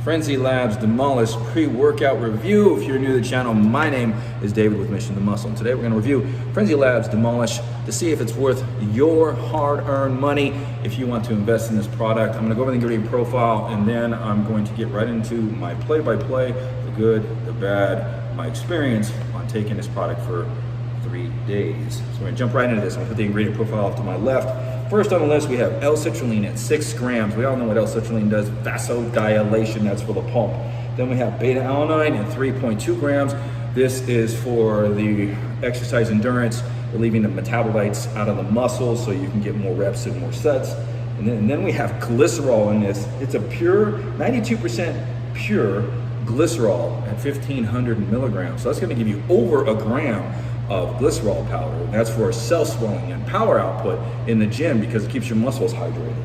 Frenzy Labz Demolish pre-workout review. If you're new to the channel, my name is David with Mission to Muscle. And today we're going to review Frenzy Labz Demolish to see if it's worth your hard-earned money if you want to invest in this product. I'm going to go over the ingredient profile and then I'm going to get right into my play-by-play, the good, the bad, my experience on taking this product for 3 days. So we're going to jump right into this. I'm going to put the ingredient profile off to my left. First on the list, we have L-citrulline at 6 grams. We all know what L-citrulline does, vasodilation, that's for the pump. Then we have beta-alanine at 3.2 grams. This is for the exercise endurance, relieving the metabolites out of the muscles so you can get more reps and more sets. And then we have glycerol in this. It's a pure, 92% pure glycerol at 1,500 milligrams. So that's gonna give you over a gram of glycerol powder, and that's for cell swelling and power output in the gym because it keeps your muscles hydrated.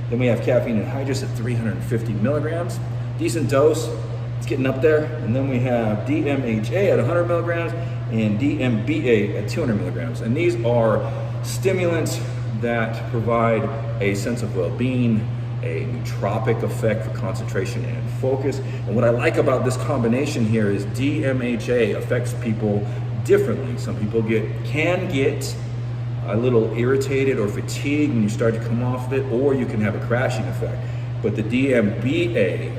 Then we have caffeine anhydrous at 350 milligrams, decent dose, it's getting up there. And then we have DMHA at 100 milligrams and DMBA at 200 milligrams. And these are stimulants that provide a sense of well-being, a nootropic effect for concentration and focus. And what I like about this combination here is DMHA affects people differently. Some people can get a little irritated or fatigued when you start to come off of it, or you can have a crashing effect. But the DMBA,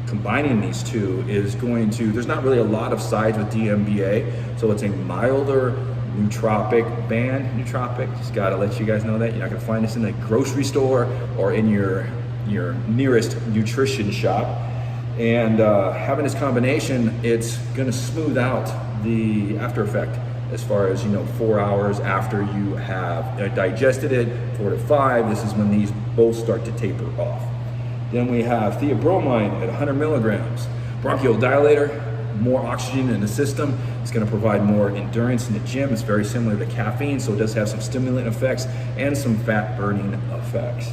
combining these two is going to, there's not really a lot of sides with DMBA, so it's a milder nootropic band. Nootropic, just gotta let you guys know that. You're not gonna find this in the grocery store or in your nearest nutrition shop. And having this combination, it's gonna smooth out the after effect as far as 4 hours after you have digested it, 4 to 5. This is when these both start to taper off. Then we have theobromine at 100 milligrams, bronchodilator, more oxygen in the system. It's going to provide more endurance in the gym. It's very similar to caffeine, so it does have some stimulant effects and some fat burning effects.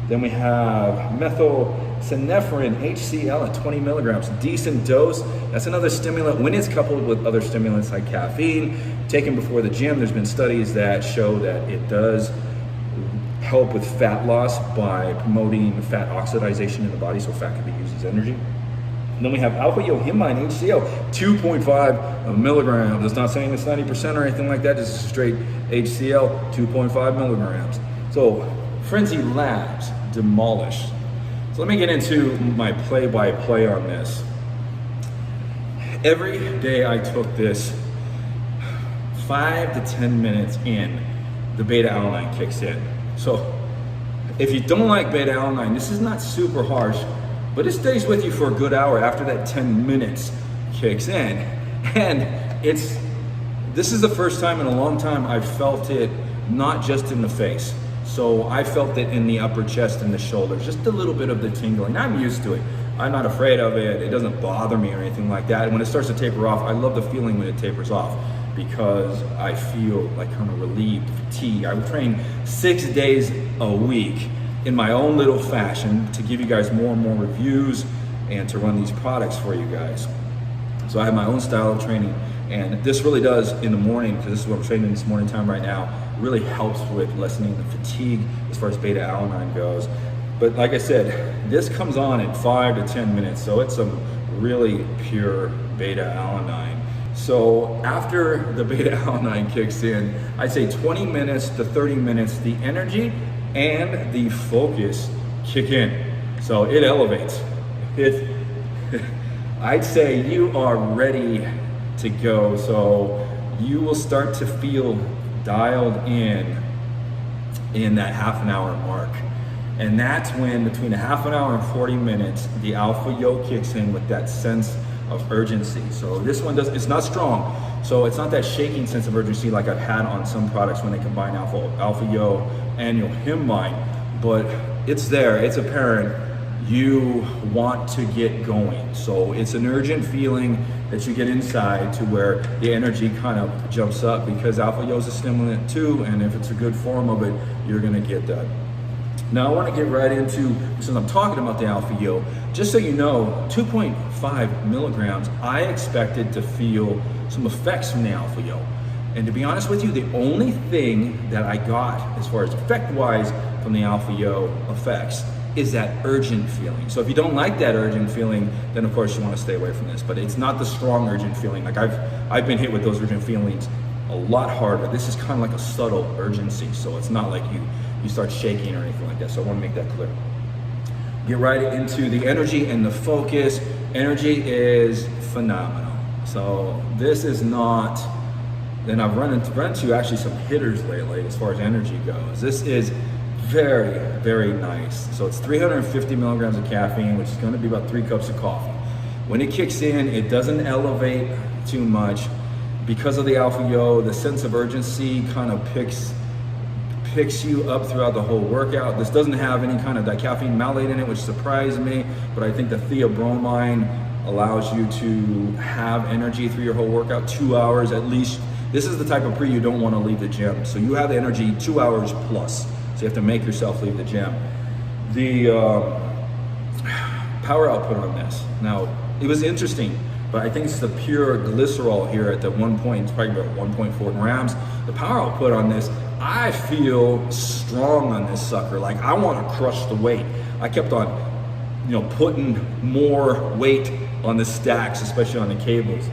Then we have methylphenephrine HCl at 20 milligrams, decent dose. That's another stimulant when it's coupled with other stimulants like caffeine. Taken before the gym, there's been studies that show that it does help with fat loss by promoting fat oxidation in the body, so fat can be used as energy. And then we have alpha-yohimine HCl, 2.5 milligrams. It's not saying it's 90% or anything like that, this is straight HCl, 2.5 milligrams. So Frenzy Labz Demolish. So let me get into my play-by-play on this. Every day I took this, 5 to 10 minutes in, the beta-alanine kicks in. So if you don't like beta-alanine, this is not super harsh, but it stays with you for a good hour after that 10 minutes kicks in. And this is the first time in a long time I've felt it not just in the face. So I felt it in the upper chest and the shoulders, just a little bit of the tingling. I'm used to it. I'm not afraid of it. It doesn't bother me or anything like that. And when it starts to taper off, I love the feeling when it tapers off because I feel like kind of relieved, fatigue. I train 6 days a week in my own little fashion to give you guys more and more reviews and to run these products for you guys. So I have my own style of training, and this really does in the morning, because this is what I'm training this morning time right now, really helps with lessening the fatigue as far as beta-alanine goes. But like I said, this comes on in 5 to 10 minutes, so it's some really pure beta-alanine. So after the beta-alanine kicks in, I'd say 20 minutes to 30 minutes, the energy and the focus kick in. So it elevates. I'd say you are ready to go. So you will start to feel dialed in that half an hour mark. And that's when between a half an hour and 40 minutes, the alpha yo kicks in with that sense of urgency. So this one it's not strong. So it's not that shaking sense of urgency like I've had on some products when they combine alpha yo and yohimine, but it's there, it's apparent. You want to get going. So it's an urgent feeling that you get inside to where the energy kind of jumps up because alpha yo is a stimulant too, and if it's a good form of it, you're gonna get that. Now I want to get right into, since I'm talking about the alpha yo, just so you know, 2.5 milligrams, I expected to feel some effects from the alpha yo. And to be honest with you, the only thing that I got as far as effect-wise from the alpha yo effects is that urgent feeling. So if you don't like that urgent feeling, then of course you want to stay away from this. But it's not the strong urgent feeling. Like I've been hit with those urgent feelings a lot harder. This is kind of like a subtle urgency. So it's not like you start shaking or anything like that. So I want to make that clear. Get right into the energy and the focus. Energy is phenomenal. So this is not, and I've run into actually some hitters lately as far as energy goes. This is very, very nice. So it's 350 milligrams of caffeine, which is going to be about 3 cups of coffee. When it kicks in, it doesn't elevate too much. Because of the alpha yo, the sense of urgency kind of picks you up throughout the whole workout. This doesn't have any kind of caffeine malate in it, which surprised me, but I think the theobromine allows you to have energy through your whole workout, 2 hours at least. This is the type of pre you don't want to leave the gym. So you have energy 2 hours plus. So you have to make yourself leave the gym. The power output on this. Now, it was interesting, but I think it's the pure glycerol here at the 1 point, it's probably about 1.4 grams. The power output on this, I feel strong on this sucker. Like I want to crush the weight. I kept on, putting more weight on the stacks, especially on the cables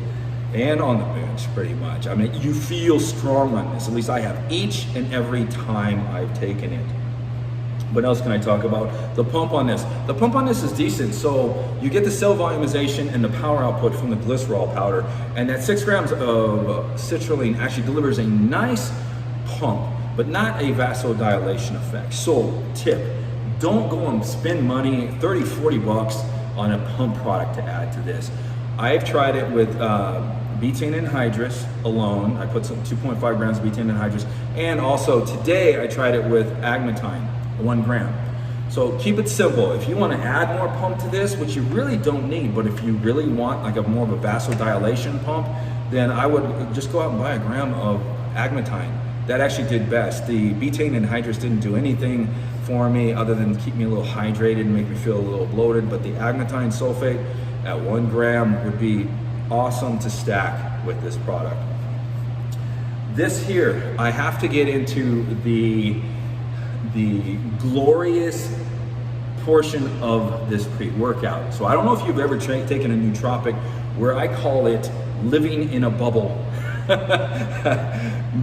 and on the bench pretty much. I mean, you feel strong on this. At least I have each and every time I've taken it. What else can I talk about? The pump on this. The pump on this is decent. So you get the cell volumization and the power output from the glycerol powder. And that 6 grams of citrulline actually delivers a nice pump, but not a vasodilation effect. So tip, don't go and spend money, 30, 40 bucks on a pump product to add to this. I've tried it with betaine anhydrous alone. I put some 2.5 grams of betaine anhydrous. And also today I tried it with agmatine, 1 gram. So keep it simple. If you want to add more pump to this, which you really don't need, but if you really want like a more of a vasodilation pump, then I would just go out and buy a gram of agmatine. That actually did best. The betaine anhydrous didn't do anything for me other than keep me a little hydrated and make me feel a little bloated, but the agmatine sulfate at 1 gram would be awesome to stack with this product. This here, I have to get into the glorious portion of this pre-workout. So I don't know if you've ever taken a nootropic, where I call it living in a bubble.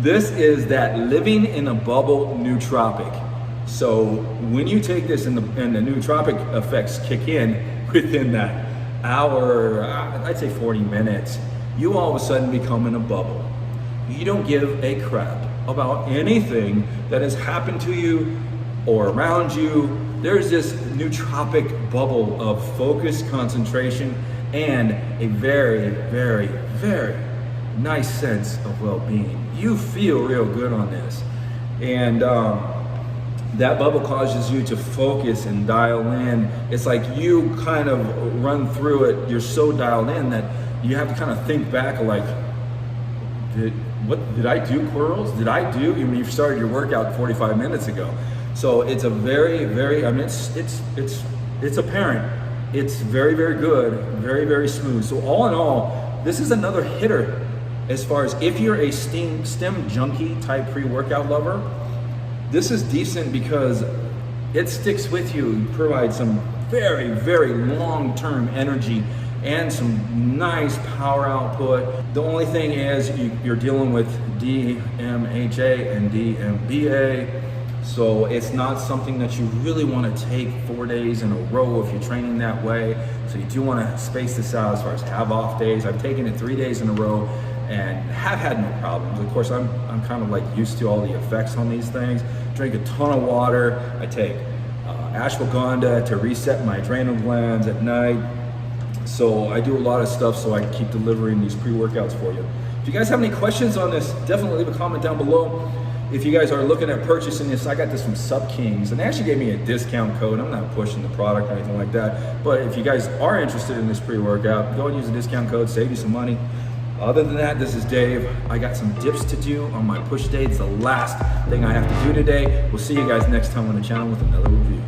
This is that living in a bubble nootropic. So when you take this and the nootropic effects kick in within that hour, I'd say 40 minutes, you all of a sudden become in a bubble. You don't give a crap about anything that has happened to you or around you. There's this nootropic bubble of focus, concentration, and a very, very, very nice sense of well-being. You feel real good on this. And that bubble causes you to focus and dial in. It's like you kind of run through it. You're so dialed in that you have to kind of think back like, what did I do, Quirls? Did I do? I mean, you started your workout 45 minutes ago. So it's a very, very, I mean, it's apparent. It's very, very good, very, very smooth. So all in all, this is another hitter as far as if you're a stem junkie type pre-workout lover. This is decent because it sticks with you and provides some very, very long-term energy and some nice power output. The only thing is you're dealing with DMHA and DMBA, so it's not something that you really want to take 4 days in a row if you're training that way. So you do want to space this out as far as have off days. I've taken it 3 days in a row and have had no problems. Of course, I'm kind of like used to all the effects on these things. Drink a ton of water. I take ashwagandha to reset my adrenal glands at night. So I do a lot of stuff so I can keep delivering these pre-workouts for you. If you guys have any questions on this, definitely leave a comment down below. If you guys are looking at purchasing this, I got this from Sub Kings, and they actually gave me a discount code. I'm not pushing the product or anything like that, but if you guys are interested in this pre-workout, go and use the discount code, save you some money. Other than that, this is Dave. I got some dips to do on my push day. It's the last thing I have to do today. We'll see you guys next time on the channel with another review.